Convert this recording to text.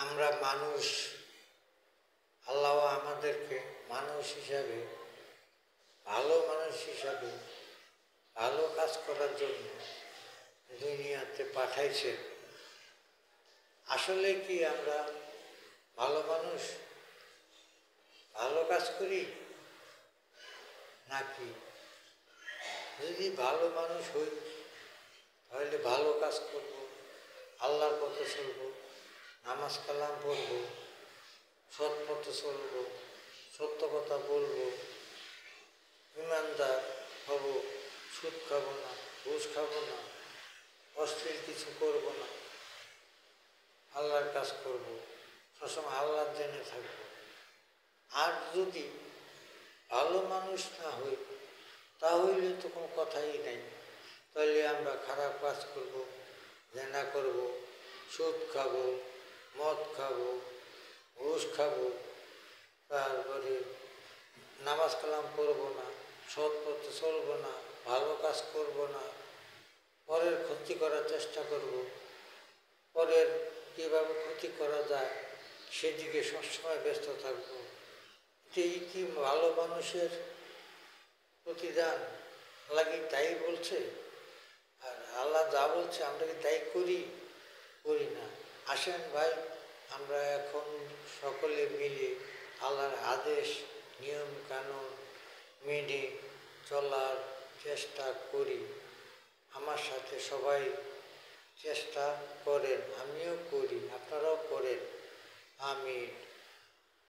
আমরা মানুষ, আল্লাহ আমাদেরকে মানুষ হিসাবে, ভালো মানুষ হিসাবে ভালো কাজ করার জন্য দুনিয়াতে পাঠাইছেন। আসলে কি আমরা ভালো মানুষ, ভালো কাজ করি? নাকি যদি ভালো মানুষ হই তাহলে ভালো কাজ করব, আল্লাহর পথে চলব, নামাজ কালাম পড়ব, সৎ পথে চলব, সত্য কথা বলবো, ইমানদার হব, সুদ খাবো না, ঘুষ খাবো না, অশ্লীল কিছু করব না, আল্লাহর কাজ করব, সবসময় আল্লাহর জেনে থাকব। আর যদি ভালো মানুষ না হই তাহলে তো কোনো কথাই নেই। তাহলে আমরা খারাপ কাজ করব, জেনা করব, সুদ খাবো, মদ খাবো, ঘুষ খাবো, তারপরে নামাজ কালাম পড়বো না, সৎ পথে চলবো না, ভালো কাজ করব না, পরের ক্ষতি করার চেষ্টা করব, পরের কীভাবে ক্ষতি করা যায় সেদিকে সবসময় ব্যস্ত থাকবো। এই কি ভালো মানুষের প্রতিদান? আল্লাহ কি তাই বলছে? আর আল্লাহ যা বলছে আমরা কি তাই করি? করি না। আসেন ভাই, আমরা এখন সকলে মিলে আল্লাহর আদেশ নিয়ম কানুন মেনে চলার চেষ্টা করি। আমার সাথে সবাই চেষ্টা করেন, আমিও করি, আপনারাও করেন। আমিন।